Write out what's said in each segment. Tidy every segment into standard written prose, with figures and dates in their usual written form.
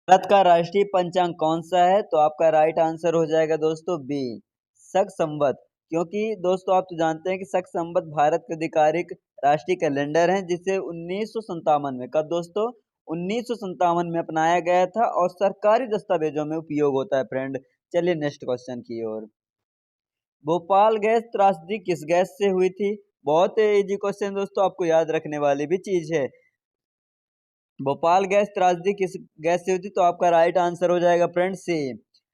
भारत का राष्ट्रीय पंचांग कौन सा है? तो आपका राइट आंसर हो जाएगा दोस्तों बी, शक संवत। क्योंकि दोस्तों आप तो जानते हैं कि शक संवत भारत का आधिकारिक राष्ट्रीय कैलेंडर है, जिसे 1957 में, कब दोस्तों? 1957 में अपनाया गया था और सरकारी दस्तावेजों में उपयोग होता है फ्रेंड। चलिए नेक्स्ट क्वेश्चन की ओर। भोपाल गैस त्रासदी किस गैस से हुई थी? बहुत इजी क्वेश्चन दोस्तों, आपको याद रखने वाली भी चीज है। भोपाल गैस त्रासदी किस गैस से हुई थी? तो आपका राइट आंसर हो जाएगा फ्रेंड सी,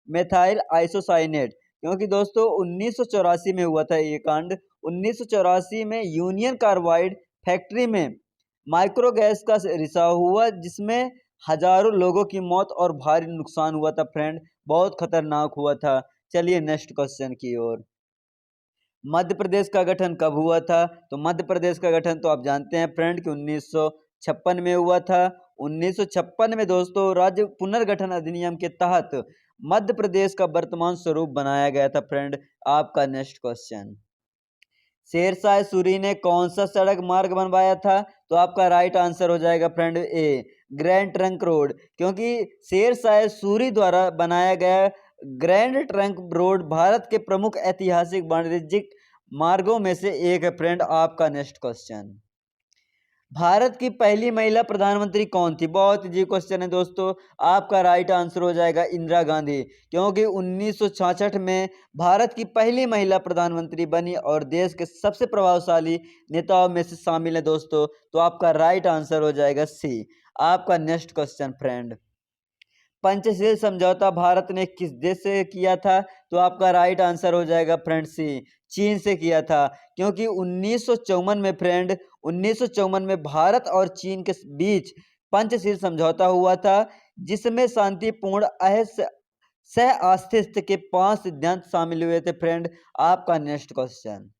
मेथाइल आइसोसाइनेट। क्योंकि दोस्तों 1984 में हुआ था ये कांड। 1984 में यूनियन कार्बाइड फैक्ट्री में माइक्रो गैस का रिसाव हुआ, जिसमें हजारों लोगों की मौत और भारी नुकसान हुआ था फ्रेंड। बहुत खतरनाक हुआ था। चलिए नेक्स्ट क्वेश्चन की ओर। मध्य प्रदेश का गठन कब हुआ था? तो मध्य प्रदेश का गठन तो आप जानते हैं फ्रेंड कि 1956 में हुआ था। 1956 में दोस्तों राज्य पुनर्गठन अधिनियम के तहत मध्य प्रदेश का वर्तमान स्वरूप बनाया गया था फ्रेंड। आपका नेक्स्ट क्वेश्चन। शेरशाह सूरी ने कौन सा सड़क मार्ग बनवाया था? तो आपका राइट आंसर हो जाएगा फ्रेंड ए, ग्रैंड ट्रंक रोड। क्योंकि शेरशाह सूरी द्वारा बनाया गया ग्रैंड ट्रंक रोड भारत के प्रमुख ऐतिहासिक वाणिज्यिक मार्गों में से एक है फ्रेंड। आपका नेक्स्ट क्वेश्चन। भारत की पहली महिला प्रधानमंत्री कौन थी? बहुत इजी क्वेश्चन है दोस्तों। आपका राइट आंसर हो जाएगा इंदिरा गांधी। क्योंकि 1966 में भारत की पहली महिला प्रधानमंत्री बनी और देश के सबसे प्रभावशाली नेताओं में से शामिल है दोस्तों। तो आपका राइट आंसर हो जाएगा सी। आपका नेक्स्ट क्वेश्चन फ्रेंड। पंचशील समझौता भारत ने किस देश से किया था? तो आपका राइट आंसर हो जाएगा फ्रेंड सी, चीन से किया था। क्योंकि 1954 में फ्रेंड, 1954 में भारत और चीन के बीच पंचशील समझौता हुआ था, जिसमें शांतिपूर्ण सह अस्तित्व के 5 सिद्धांत शामिल हुए थे फ्रेंड। आपका नेक्स्ट क्वेश्चन।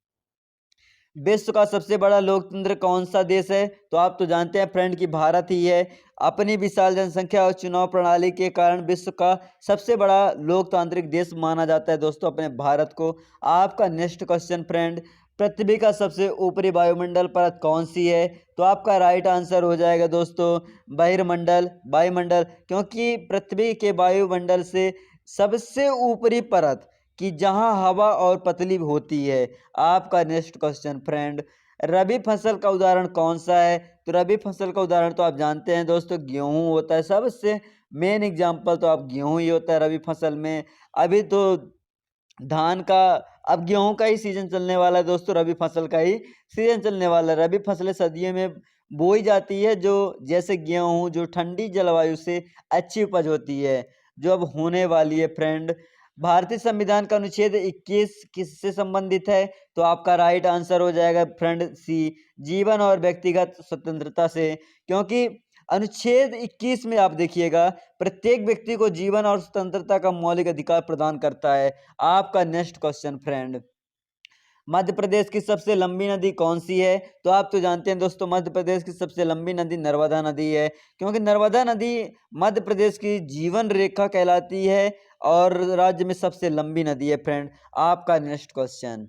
विश्व का सबसे बड़ा लोकतंत्र कौन सा देश है? तो आप तो जानते हैं फ्रेंड कि भारत ही है। अपनी विशाल जनसंख्या और चुनाव प्रणाली के कारण विश्व का सबसे बड़ा लोकतांत्रिक देश माना जाता है दोस्तों अपने भारत को। आपका नेक्स्ट क्वेश्चन फ्रेंड। पृथ्वी का सबसे ऊपरी वायुमंडल परत कौन सी है? तो आपका राइट आंसर हो जाएगा दोस्तों बहिर्मंडल, वायुमंडल। क्योंकि पृथ्वी के वायुमंडल से सबसे ऊपरी परत कि जहां हवा और पतली होती है। आपका नेक्स्ट क्वेश्चन फ्रेंड। रबी फसल का उदाहरण कौन सा है? तो रबी फसल का उदाहरण तो आप जानते हैं दोस्तों गेहूं होता है। सबसे मेन एग्जाम्पल तो आप गेहूं ही होता है रबी फसल में। अभी तो धान का, अब गेहूं का ही सीजन चलने वाला है दोस्तों, रबी फसल का ही सीजन चलने वाला है। रबी फसलें सर्दियों में बोई जाती है, जो जैसे गेहूं जो ठंडी जलवायु से अच्छी उपज होती है, जो अब होने वाली है फ्रेंड। भारतीय संविधान का अनुच्छेद 21 किससे संबंधित है? तो आपका राइट आंसर हो जाएगा फ्रेंड सी, जीवन और व्यक्तिगत स्वतंत्रता से। क्योंकि अनुच्छेद 21 में आप देखिएगा प्रत्येक व्यक्ति को जीवन और स्वतंत्रता का मौलिक अधिकार प्रदान करता है। आपका next question friend. Madhya Pradesh की सबसे लंबी नदी कौन सी है? तो आप तो जानते हैं दोस्तों मध्य प्रदेश की सबसे लंबी नदी नर्मदा नदी है। क्योंकि नर्मदा नदी मध्य प्रदेश की जीवन रेखा कहलाती है और राज्य में सबसे लंबी नदी है फ्रेंड। आपका नेक्स्ट क्वेश्चन।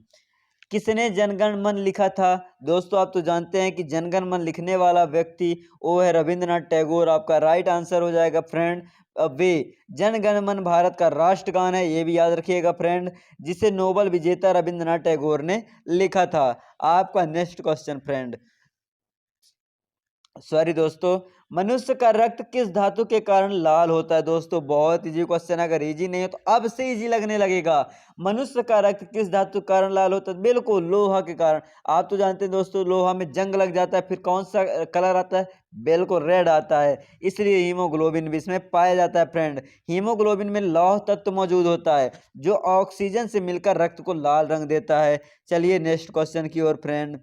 किसने जनगण मन लिखा था? दोस्तों आप तो जानते हैं कि जनगण मन लिखने वाला व्यक्ति वो है रविंद्रनाथ टैगोर। आपका राइट आंसर हो जाएगा फ्रेंड वे। जनगण मन भारत का राष्ट्रगान है, ये भी याद रखिएगा फ्रेंड, जिसे नोबेल विजेता रविंद्रनाथ टैगोर ने लिखा था। आपका नेक्स्ट क्वेश्चन फ्रेंड। सॉरी दोस्तों, मनुष्य का रक्त किस धातु के कारण लाल होता है? दोस्तों बहुत इजी क्वेश्चन, अगर इजी नहीं है तो अब से इजी लगने लगेगा। मनुष्य का रक्त किस धातु के कारण लाल होता है? बिल्कुल लोहा के कारण। आप तो जानते हैं दोस्तों लोहा में जंग लग जाता है, फिर कौन सा कलर आता है? बिल्कुल रेड आता है। इसलिए हीमोग्लोबिन भी इसमें पाया जाता है फ्रेंड। हीमोग्लोबिन में लौह तत्व मौजूद होता है, जो ऑक्सीजन से मिलकर रक्त को लाल रंग देता है। चलिए नेक्स्ट क्वेश्चन की ओर फ्रेंड।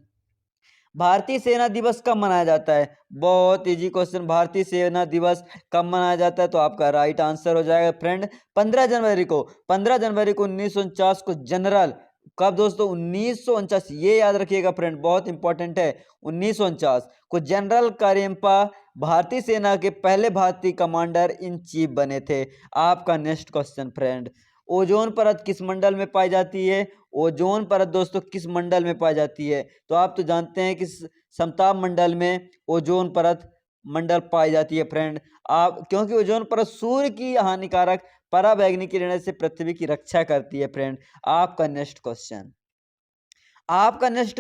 भारतीय सेना दिवस कब मनाया जाता है? बहुत इजी क्वेश्चन। भारतीय सेना दिवस कब मनाया जाता है? तो आपका राइट आंसर हो जाएगा फ्रेंड 15 जनवरी को। 15 जनवरी को 1949 को जनरल, कब दोस्तों? 1949, ये याद रखिएगा फ्रेंड, बहुत इंपॉर्टेंट है। 1949 को जनरल करियप्पा भारतीय सेना के पहले भारतीय कमांडर इन चीफ बने थे। आपका नेक्स्ट क्वेश्चन फ्रेंड। ओजोन परत किस मंडल में पाई जाती है? ओजोन परत दोस्तों किस मंडल में पाई जाती है? तो आप तो जानते हैं कि समताप मंडल में ओजोन परत मंडल पाई जाती है फ्रेंड। आप क्योंकि ओजोन परत सूर्य की हानिकारक पराबैंगनी किरणों से पृथ्वी की रक्षा करती है फ्रेंड। आपका नेक्स्ट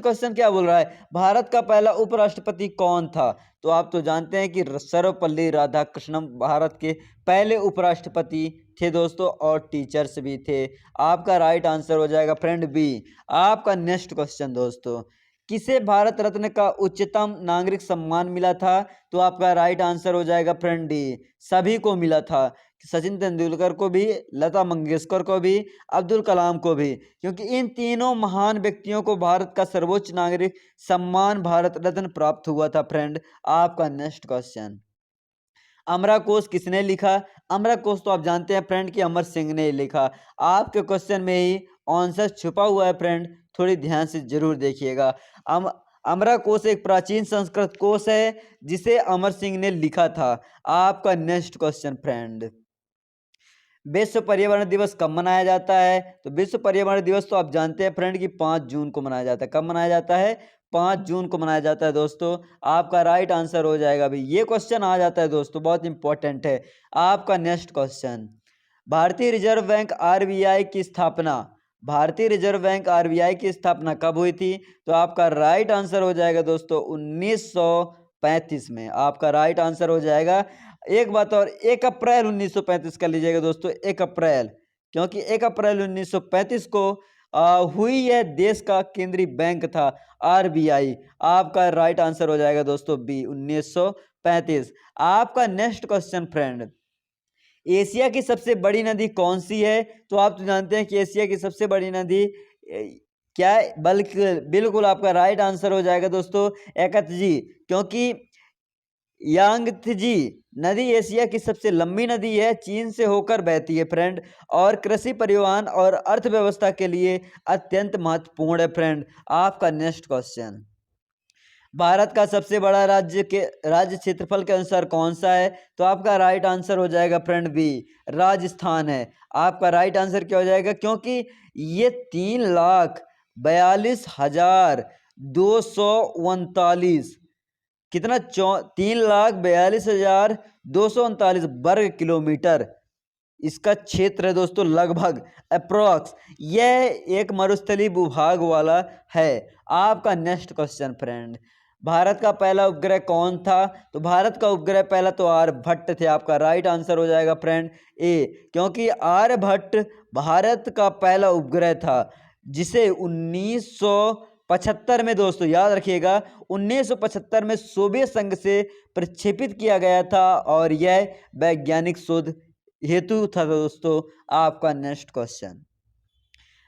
क्वेश्चन क्या बोल रहा है, भारत का पहला उपराष्ट्रपति कौन था? तो आप तो जानते हैं कि सर्वपल्ली राधाकृष्णन भारत के पहले उपराष्ट्रपति थे दोस्तों, और टीचर्स भी थे। आपका राइट आंसर हो जाएगा फ्रेंड बी। आपका नेक्स्ट क्वेश्चन दोस्तों, किसे भारत रत्न का उच्चतम नागरिक सम्मान मिला था? तो आपका राइट आंसर हो जाएगा फ्रेंड डी, सभी को मिला था। सचिन तेंदुलकर को भी, लता मंगेशकर को भी, अब्दुल कलाम को भी, क्योंकि इन तीनों महान व्यक्तियों को भारत का सर्वोच्च नागरिक सम्मान भारत रत्न प्राप्त हुआ था फ्रेंड। आपका नेक्स्ट क्वेश्चन, अमरा कोश किसने लिखा? अमरा कोश तो आप जानते हैं फ्रेंड कि अमर सिंह ने लिखा। आपके क्वेश्चन में ही आंसर छुपा हुआ है फ्रेंड, थोड़ी ध्यान से जरूर देखिएगा। अमरा कोश एक प्राचीन संस्कृत कोश है जिसे अमर सिंह ने लिखा था। आपका नेक्स्ट क्वेश्चन फ्रेंड, विश्व पर्यावरण दिवस कब मनाया जाता है? तो विश्व पर्यावरण दिवस तो आप जानते हैं फ्रेंड कि 5 जून को मनाया जाता है। कब मनाया जाता है? 5 जून को मनाया जाता है दोस्तों। आपका राइट आंसर हो जाएगा भाई, ये क्वेश्चन आ जाता है दोस्तों, बहुत इंपॉर्टेंट है। आपका नेक्स्ट क्वेश्चन, भारतीय रिजर्व बैंक आरबीआई की स्थापना, भारतीय रिजर्व बैंक आरबीआई की स्थापना कब हुई थी? तो आपका राइट आंसर हो जाएगा दोस्तों 1935 में। आपका राइट आंसर हो जाएगा। एक बात और, 1 अप्रैल 1935 कर लीजिएगा दोस्तों, 1 अप्रैल, क्योंकि 1 अप्रैल 1935 को हुई यह देश का केंद्रीय बैंक था आरबीआई। आपका राइट आंसर हो जाएगा दोस्तों बी, 1935। आपका नेक्स्ट क्वेश्चन फ्रेंड, एशिया की सबसे बड़ी नदी कौन सी है? तो आप तो जानते हैं कि एशिया की सबसे बड़ी नदी क्या है? बल्कि बिल्कुल आपका राइट आंसर हो जाएगा दोस्तों एकतजी, क्योंकि यांगत्जी नदी एशिया की सबसे लंबी नदी है, चीन से होकर बहती है फ्रेंड, और कृषि, परिवहन और अर्थव्यवस्था के लिए अत्यंत महत्वपूर्ण है फ्रेंड। आपका नेक्स्ट क्वेश्चन, भारत का सबसे बड़ा राज्य क्षेत्रफल के अनुसार कौन सा है? तो आपका राइट आंसर हो जाएगा फ्रेंड बी, राजस्थान है। आपका राइट आंसर क्या हो जाएगा? क्योंकि ये 3,42,239 कितना 3,42,239 वर्ग किलोमीटर इसका क्षेत्र है दोस्तों, लगभग अप्रोक्स। यह एक मरुस्थलीय भूभाग वाला है। आपका नेक्स्ट क्वेश्चन फ्रेंड, भारत का पहला उपग्रह कौन था? तो भारत का उपग्रह पहला तो आर्यभट्ट थे। आपका राइट आंसर हो जाएगा फ्रेंड ए, क्योंकि आर्यभट्ट भारत का पहला उपग्रह था जिसे 1975 में, दोस्तों याद रखिएगा, 1975 में सोवियत संघ से प्रक्षेपित किया गया था, और यह वैज्ञानिक शोध हेतु था दोस्तों। आपका नेक्स्ट क्वेश्चन,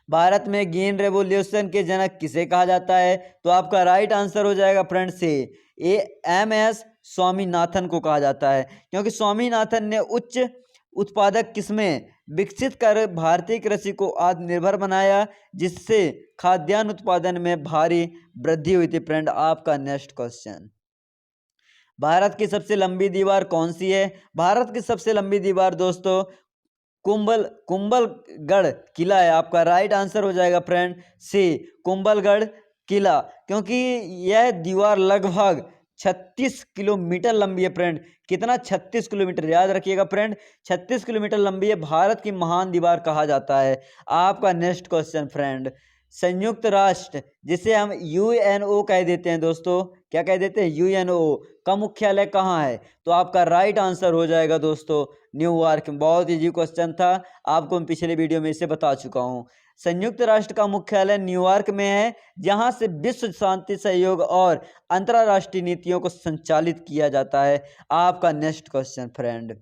भारत में ग्रीन रेवोल्यूशन के जनक किसे कहा जाता है? तो आपका राइट आंसर हो जाएगा फ्रेंड से ए, एम.एस. स्वामीनाथन को कहा जाता है, क्योंकि स्वामीनाथन ने उच्च उत्पादक किस्में विकसित कर भारतीय कृषि को आत्मनिर्भर बनाया, जिससे खाद्यान्न उत्पादन में भारी वृद्धि हुई थी फ्रेंड। आपका नेक्स्ट क्वेश्चन, भारत की सबसे लंबी दीवार कौन सी है? भारत की सबसे लंबी दीवार दोस्तों कुंभलगढ़ किला है। आपका राइट आंसर हो जाएगा फ्रेंड सी, कुंभलगढ़ किला, क्योंकि यह दीवार लगभग 36 किलोमीटर लंबी है फ्रेंड। कितना? 36 किलोमीटर, याद रखिएगा फ्रेंड, 36 किलोमीटर लंबी है, भारत की महान दीवार कहा जाता है। आपका नेक्स्ट क्वेश्चन फ्रेंड, संयुक्त राष्ट्र जिसे हम यूएनओ कह देते हैं दोस्तों, क्या कह देते हैं? यूएनओ का मुख्यालय कहाँ है? तो आपका राइट आंसर हो जाएगा दोस्तों न्यूयॉर्क में। बहुत इजी क्वेश्चन था, आपको मैं पिछले वीडियो में इसे बता चुका हूँ। संयुक्त राष्ट्र का मुख्यालय न्यूयॉर्क में है, जहां से विश्व शांति सहयोग और अंतरराष्ट्रीय नीतियों को संचालित किया जाता है। आपका नेक्स्ट क्वेश्चन फ्रेंड,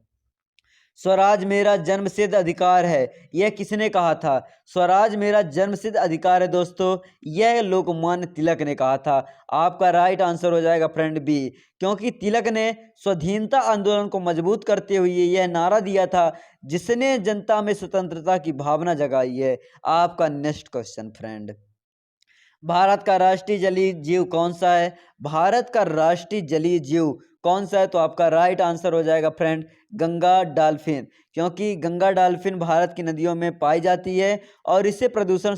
स्वराज मेरा जन्मसिद्ध अधिकार है, यह किसने कहा था? स्वराज मेरा जन्मसिद्ध अधिकार है दोस्तों, यह लोकमान्य तिलक ने कहा था। आपका राइट आंसर हो जाएगा फ्रेंड बी, क्योंकि तिलक ने स्वाधीनता आंदोलन को मजबूत करते हुए यह नारा दिया था, जिसने जनता में स्वतंत्रता की भावना जगाई है। आपका नेक्स्ट क्वेश्चन फ्रेंड, भारत का राष्ट्रीय जलीय जीव कौन सा है? भारत का राष्ट्रीय जलीय जीव कौन सा है? तो आपका राइट आंसर हो जाएगा फ्रेंड गंगा डॉल्फिन, क्योंकि गंगा डॉल्फिन भारत की नदियों में पाई जाती है और इसे प्रदूषण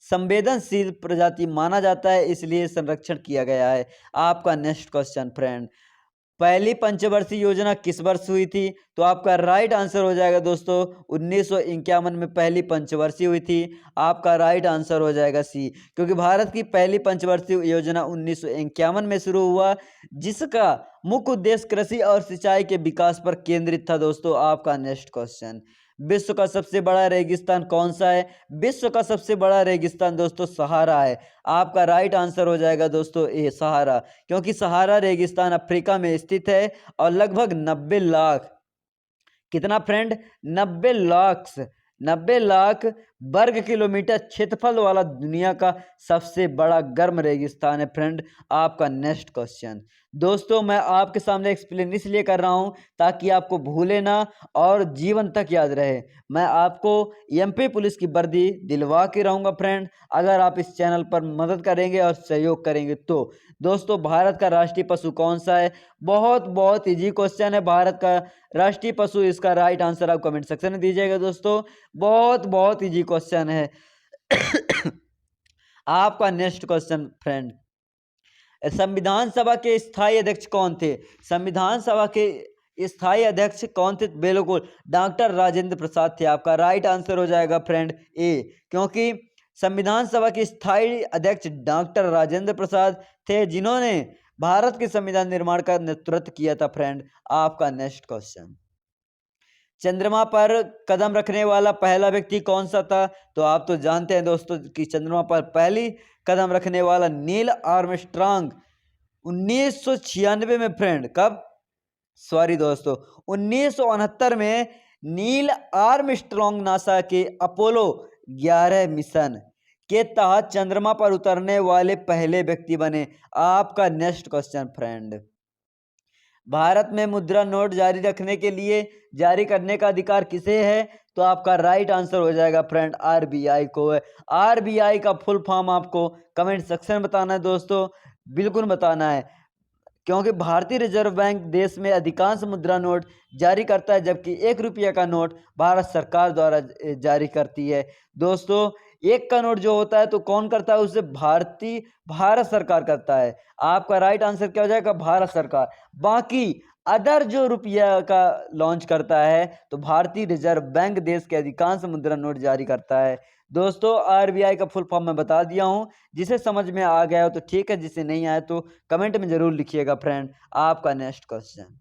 संवेदनशील प्रजाति माना जाता है, इसलिए संरक्षण किया गया है। आपका नेक्स्ट क्वेश्चन फ्रेंड, पहली पंचवर्षीय योजना किस वर्ष हुई थी? तो आपका राइट आंसर हो जाएगा दोस्तों 1951 में पहली पंचवर्षीय हुई थी। आपका राइट आंसर हो जाएगा सी, क्योंकि भारत की पहली पंचवर्षीय योजना 1951 में शुरू हुआ, जिसका मुख्य उद्देश्य कृषि और सिंचाई के विकास पर केंद्रित था। दोस्तों आपका नेक्स्ट क्वेश्चन, विश्व का सबसे बड़ा रेगिस्तान कौन सा है? विश्व का सबसे बड़ा रेगिस्तान दोस्तों सहारा है। आपका राइट आंसर हो जाएगा दोस्तों ए सहारा, क्योंकि सहारा रेगिस्तान अफ्रीका में स्थित है और लगभग 90 लाख, कितना फ्रेंड, 90 लाख वर्ग किलोमीटर क्षेत्रफल वाला दुनिया का सबसे बड़ा गर्म रेगिस्तान है फ्रेंड। आपका नेक्स्ट क्वेश्चन, दोस्तों मैं आपके सामने एक्सप्लेन इसलिए कर रहा हूं ताकि आपको भूले ना और जीवन तक याद रहे। मैं आपको एमपी पुलिस की वर्दी दिलवा के रहूंगा फ्रेंड, अगर आप इस चैनल पर मदद करेंगे और सहयोग करेंगे तो। दोस्तों भारत का राष्ट्रीय पशु कौन सा है? बहुत इजी क्वेश्चन है। भारत का राष्ट्रीय पशु, इसका राइट आंसर आप कमेंट सेक्शन में दीजिएगा दोस्तों। बहुत इजी क्वेश्चन है। आपका नेक्स्ट क्वेश्चन फ्रेंड, संविधान सभा के स्थायी अध्यक्ष कौन थे? संविधान सभा के स्थायी अध्यक्ष कौन थे? बिल्कुल डॉक्टर राजेंद्र प्रसाद थे। आपका राइट आंसर हो जाएगा फ्रेंड ए, क्योंकि संविधान सभा के स्थायी अध्यक्ष डॉक्टर राजेंद्र प्रसाद थे, जिन्होंने भारत के संविधान निर्माण का नेतृत्व किया था फ्रेंड। आपका नेक्स्ट क्वेश्चन, चंद्रमा पर कदम रखने वाला पहला व्यक्ति कौन सा था? तो आप तो जानते हैं दोस्तों कि चंद्रमा पर पहली कदम रखने वाला नील आर्मस्ट्रांग 1996 में फ्रेंड, कब, सॉरी दोस्तों 1969 में नील आर्मस्ट्रांग नासा के अपोलो 11 मिशन के तहत चंद्रमा पर उतरने वाले पहले व्यक्ति बने। आपका नेक्स्ट क्वेश्चन फ्रेंड, भारत में मुद्रा नोट जारी रखने के लिए जारी करने का अधिकार किसे है? तो आपका राइट आंसर हो जाएगा फ्रेंड आरबीआई को है। आरबीआई का फुल फॉर्म आपको कमेंट सेक्शन में बताना है दोस्तों, बिल्कुल बताना है, क्योंकि भारतीय रिजर्व बैंक देश में अधिकांश मुद्रा नोट जारी करता है, जबकि 1 रुपया का नोट भारत सरकार द्वारा जारी करती है। दोस्तों 1 का नोट जो होता है तो कौन करता है उसे? भारत सरकार करता है। आपका राइट आंसर क्या हो जाएगा? भारत सरकार। बाकी अदर जो रुपया का लॉन्च करता है तो भारतीय रिजर्व बैंक देश के अधिकांश मुद्रा नोट जारी करता है। दोस्तों आरबीआई का फुल फॉर्म मैं बता दिया हूं, जिसे समझ में आ गया हो तो ठीक है, जिसे नहीं आया तो कमेंट में जरूर लिखिएगा फ्रेंड। आपका नेक्स्ट क्वेश्चन,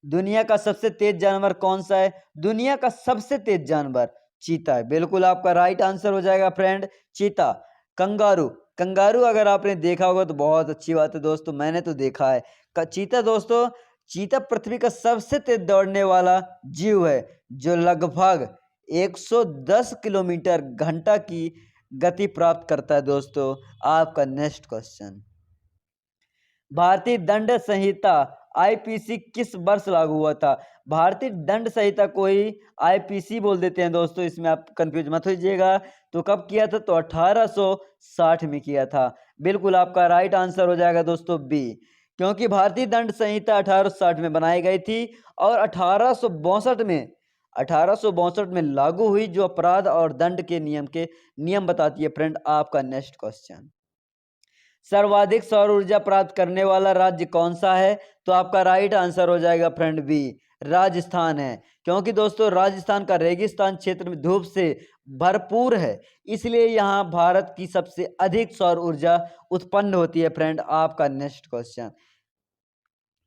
दुनिया का सबसे तेज जानवर कौन सा है? दुनिया का सबसे तेज जानवर चीता है। बिल्कुल आपका राइट आंसर हो जाएगा फ्रेंड चीता। कंगारू अगर आपने देखा होगा तो बहुत अच्छी बात है दोस्तों, मैंने तो देखा है चीता। दोस्तों चीता पृथ्वी का सबसे तेज दौड़ने वाला जीव है, जो लगभग 110 किलोमीटर घंटा की गति प्राप्त करता है। दोस्तों आपका नेक्स्ट क्वेश्चन, भारतीय दंड संहिता आईपीसी किस वर्ष लागू हुआ था? भारतीय दंड संहिता को ही आईपीसी बोल देते हैं दोस्तों, इसमें आप कंफ्यूज मत होइएगा। तो कब किया था? तो 1860 में किया था। बिल्कुल आपका राइट आंसर हो जाएगा दोस्तों बी, क्योंकि भारतीय दंड संहिता 1860 में बनाई गई थी और 1862 में लागू हुई, जो अपराध और दंड के नियम बताती है फ्रेंड। आपका नेक्स्ट क्वेश्चन, सर्वाधिक सौर ऊर्जा प्राप्त करने वाला राज्य कौन सा है? तो आपका राइट आंसर हो जाएगा फ्रेंड बी, राजस्थान है, क्योंकि दोस्तों राजस्थान का रेगिस्तान क्षेत्र में धूप से भरपूर है, इसलिए यहाँ भारत की सबसे अधिक सौर ऊर्जा उत्पन्न होती है फ्रेंड। आपका नेक्स्ट क्वेश्चन,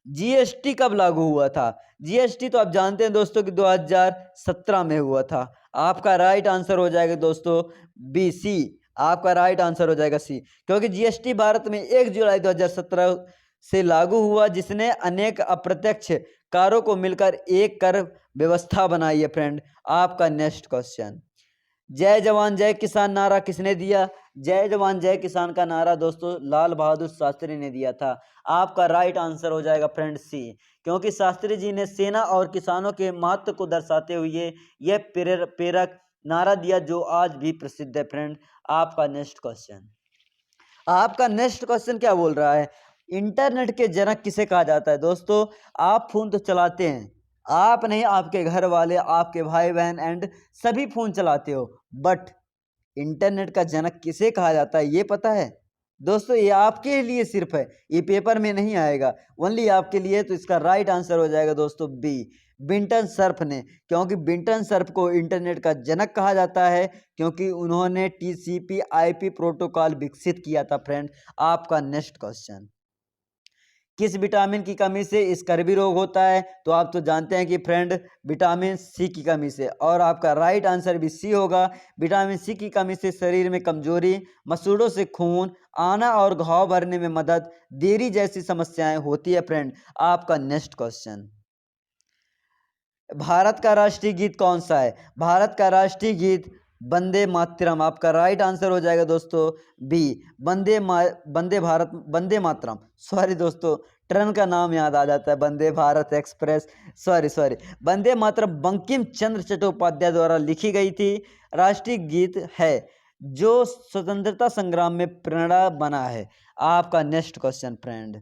जीएसटी कब लागू हुआ था? जीएसटी तो आप जानते हैं दोस्तों कि 2017 में हुआ था। आपका राइट आंसर हो जाएगा दोस्तों बी सी। आपका राइट आंसर हो जाएगा सी, क्योंकि जीएसटी भारत में 1 जुलाई 2017 से लागू हुआ, जिसने अनेक अप्रत्यक्ष कारों को मिलकर एक कर व्यवस्था बनाई है फ्रेंड। आपका नेक्स्ट क्वेश्चन, जय जवान जय किसान नारा किसने दिया? जय जवान जय किसान का नारा दोस्तों लाल बहादुर शास्त्री ने दिया था। आपका राइट आंसर हो जाएगा फ्रेंड सी, क्योंकि शास्त्री जी ने सेना और किसानों के महत्व को दर्शाते हुए यह प्रेरक नारा दिया, जो आज भी प्रसिद्ध है फ्रेंड। आपका नेक्स्ट क्वेश्चन क्या बोल रहा है? इंटरनेट के जनक किसे कहा जाता है? दोस्तों आप फोन तो चलाते हैं, आप नहीं, आपके घर वाले, आपके भाई बहन एंड सभी फोन चलाते हो, बट इंटरनेट का जनक किसे कहा जाता है ये पता है? दोस्तों ये आपके लिए सिर्फ है, ये पेपर में नहीं आएगा, ओनली आपके लिए। तो इसका राइट आंसर हो जाएगा दोस्तों बी, बिंटन सर्फ ने। क्योंकि बिंटन सर्फ को इंटरनेट का जनक कहा जाता है, क्योंकि उन्होंने टीसीपी आईपी प्रोटोकॉल विकसित किया था फ्रेंड। आपका नेक्स्ट क्वेश्चन, किस विटामिन की कमी से स्कर्वी रोग होता है? तो आप तो जानते हैं कि फ्रेंड विटामिन सी की कमी से, और आपका राइट आंसर भी सी होगा। विटामिन सी की कमी से शरीर में कमजोरी, मसूड़ों से खून आना और घाव भरने में मदद, देरी जैसी समस्याएं होती है फ्रेंड। आपका नेक्स्ट क्वेश्चन, भारत का राष्ट्रीय गीत कौन सा है? भारत का राष्ट्रीय गीत वंदे मातरम। आपका राइट आंसर हो जाएगा दोस्तों बी, वंदे मातरम। सॉरी दोस्तों, ट्रेन का नाम याद आ जाता है, वंदे भारत एक्सप्रेस। सॉरी, वंदे मातरम बंकिम चंद्र चट्टोपाध्याय द्वारा लिखी गई थी, राष्ट्रीय गीत है जो स्वतंत्रता संग्राम में प्रेरणा बना है। आपका नेक्स्ट क्वेश्चन फ्रेंड,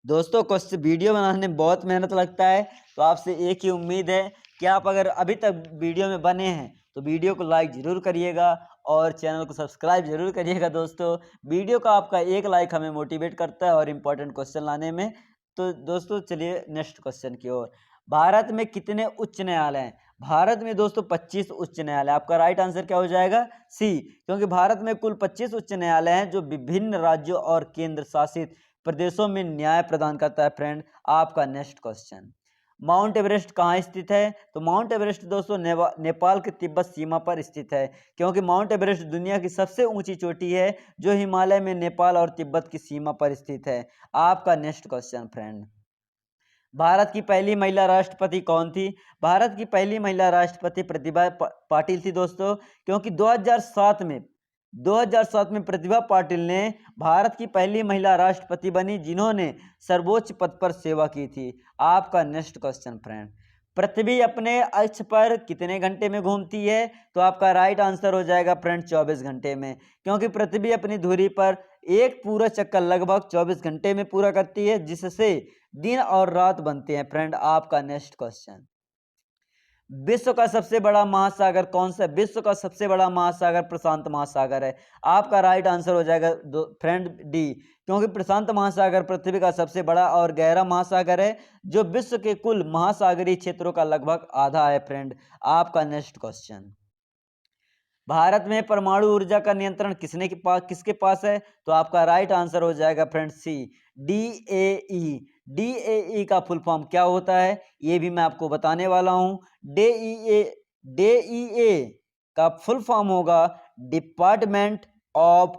दोस्तों क्वेश्चन वीडियो बनाने में बहुत मेहनत लगता है, तो आपसे एक ही उम्मीद है कि आप अगर अभी तक वीडियो में बने हैं तो वीडियो को लाइक ज़रूर करिएगा और चैनल को सब्सक्राइब जरूर करिएगा। दोस्तों वीडियो का आपका एक लाइक हमें मोटिवेट करता है और इम्पोर्टेंट क्वेश्चन लाने में। तो दोस्तों चलिए नेक्स्ट क्वेश्चन की ओर। भारत में कितने उच्च न्यायालय हैं? भारत में दोस्तों 25 उच्च न्यायालय। आपका राइट आंसर क्या हो जाएगा? सी, क्योंकि भारत में कुल 25 उच्च न्यायालय हैं जो विभिन्न राज्यों और केंद्र शासित प्रदेशों में न्याय प्रदान करता है फ्रेंड। आपका नेक्स्ट क्वेश्चन, माउंट एवरेस्ट कहाँ स्थित है? तो माउंट एवरेस्ट दोस्तों नेपाल के तिब्बत सीमा पर स्थित है, क्योंकि माउंट एवरेस्ट दुनिया की सबसे ऊंची चोटी है जो हिमालय में नेपाल और तिब्बत की सीमा पर स्थित है। आपका नेक्स्ट क्वेश्चन फ्रेंड, भारत की पहली महिला राष्ट्रपति कौन थी? भारत की पहली महिला राष्ट्रपति प्रतिभा पाटिल थी दोस्तों, क्योंकि 2007 में प्रतिभा पाटिल ने भारत की पहली महिला राष्ट्रपति बनी जिन्होंने सर्वोच्च पद पर सेवा की थी। आपका नेक्स्ट क्वेश्चन फ्रेंड, पृथ्वी अपने अक्ष पर कितने घंटे में घूमती है? तो आपका राइट आंसर हो जाएगा फ्रेंड 24 घंटे में, क्योंकि पृथ्वी अपनी धुरी पर एक पूरा चक्कर लगभग 24 घंटे में पूरा करती है, जिससे दिन और रात बनते हैं फ्रेंड। आपका नेक्स्ट क्वेश्चन, विश्व का सबसे बड़ा महासागर कौन सा है? विश्व का सबसे बड़ा महासागर प्रशांत महासागर है। आपका राइट आंसर हो जाएगा फ्रेंड डी, क्योंकि प्रशांत महासागर पृथ्वी का सबसे बड़ा और गहरा महासागर है जो विश्व के कुल महासागरीय क्षेत्रों का लगभग आधा है फ्रेंड। आपका नेक्स्ट क्वेश्चन, भारत में परमाणु ऊर्जा का नियंत्रण किसके पास है? तो आपका राइट आंसर हो जाएगा फ्रेंड सी, डीएई। डीएई का फुल फॉर्म क्या होता है ये भी मैं आपको बताने वाला हूं। डीईए का फुल फॉर्म होगा डिपार्टमेंट ऑफ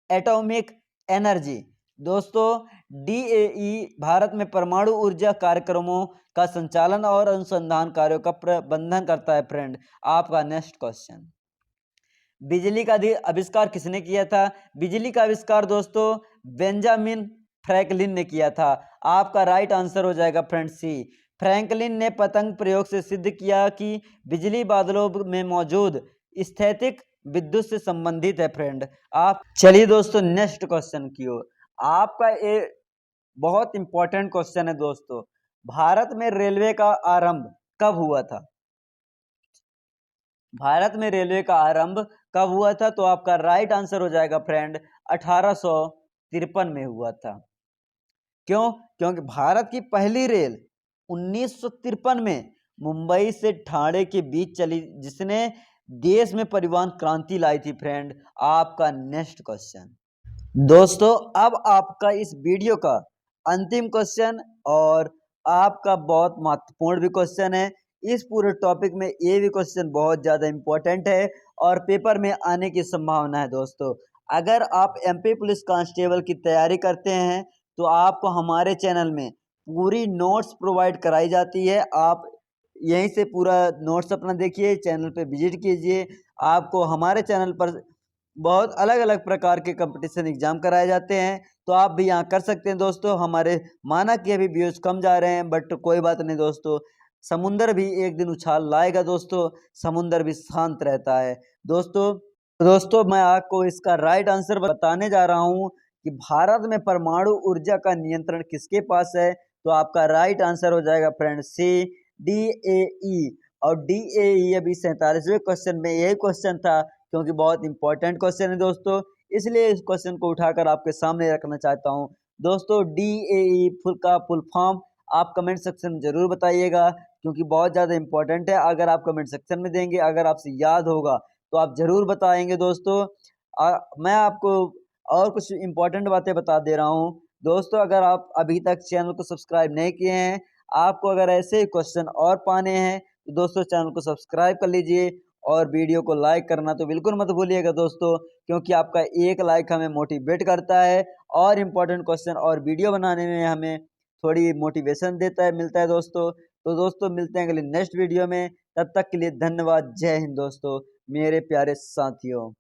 एटॉमिक एनर्जी। दोस्तों डीएई भारत में परमाणु ऊर्जा कार्यक्रमों का संचालन और अनुसंधान कार्यों का प्रबंधन करता है फ्रेंड। आपका नेक्स्ट क्वेश्चन, बिजली का आविष्कार किसने किया था? बिजली का आविष्कार दोस्तों बेंजामिन फ्रैंकलिन ने किया था। आपका राइट आंसर हो जाएगा फ्रेंड सी, फ्रैंकलिन ने पतंग प्रयोग से सिद्ध किया कि बिजली बादलों में मौजूद स्थैतिक विद्युत से संबंधित है फ्रेंड। आप चलिए दोस्तों नेक्स्ट क्वेश्चन की ओर। आपका ये बहुत इंपॉर्टेंट क्वेश्चन है दोस्तों, भारत में रेलवे का आरंभ कब हुआ था? भारत में रेलवे का आरंभ कब हुआ था? तो आपका राइट आंसर हो जाएगा फ्रेंड 1853 में हुआ था। क्यों? क्योंकि भारत की पहली रेल 1953 में मुंबई से ठाणे के बीच चली, जिसने देश में परिवहन क्रांति लाई थी फ्रेंड। आपका नेक्स्ट क्वेश्चन, दोस्तों अब आपका इस वीडियो का अंतिम क्वेश्चन और आपका बहुत महत्वपूर्ण भी क्वेश्चन है। इस पूरे टॉपिक में ये भी क्वेश्चन बहुत ज़्यादा इम्पोर्टेंट है और पेपर में आने की संभावना है दोस्तों। अगर आप एमपी पुलिस कांस्टेबल की तैयारी करते हैं तो आपको हमारे चैनल में पूरी नोट्स प्रोवाइड कराई जाती है। आप यहीं से पूरा नोट्स अपना देखिए, चैनल पे विजिट कीजिए। आपको हमारे चैनल पर बहुत अलग अलग प्रकार के कंपटीशन एग्जाम कराए जाते हैं, तो आप भी यहाँ कर सकते हैं दोस्तों। हमारे माना कि अभी व्यूज कम जा रहे हैं, बट कोई बात नहीं दोस्तों, समुंदर भी एक दिन उछाल लाएगा दोस्तों, समुंदर भी शांत रहता है दोस्तों मैं आपको इसका राइट आंसर बताने जा रहा हूँ कि भारत में परमाणु ऊर्जा का नियंत्रण किसके पास है? तो आपका राइट आंसर हो जाएगा फ्रेंड सी, डीएई। और डीएई अभी 47वें क्वेश्चन में यही क्वेश्चन था, क्योंकि बहुत इंपॉर्टेंट क्वेश्चन है दोस्तों, इसलिए इस क्वेश्चन को उठाकर आपके सामने रखना चाहता हूँ। दोस्तों DAE फुल फॉर्म आप कमेंट सेक्शन में ज़रूर बताइएगा, क्योंकि बहुत ज़्यादा इंपॉर्टेंट है। अगर आप कमेंट सेक्शन में देंगे, अगर आपसे याद होगा तो आप ज़रूर बताएंगे दोस्तों। मैं आपको और कुछ इंपॉर्टेंट बातें बता दे रहा हूँ। दोस्तों अगर आप अभी तक चैनल को सब्सक्राइब नहीं किए हैं, आपको अगर ऐसे ही क्वेश्चन और पाने हैं तो दोस्तों चैनल को सब्सक्राइब कर लीजिए और वीडियो को लाइक करना तो बिल्कुल मत भूलिएगा दोस्तों, क्योंकि आपका एक लाइक हमें मोटिवेट करता है और इम्पोर्टेंट क्वेश्चन और वीडियो बनाने में हमें थोड़ी मोटिवेशन देता है, मिलता है दोस्तों। तो दोस्तों मिलते हैं अगले नेक्स्ट वीडियो में, तब तक के लिए धन्यवाद। जय हिंद दोस्तों, मेरे प्यारे साथियों।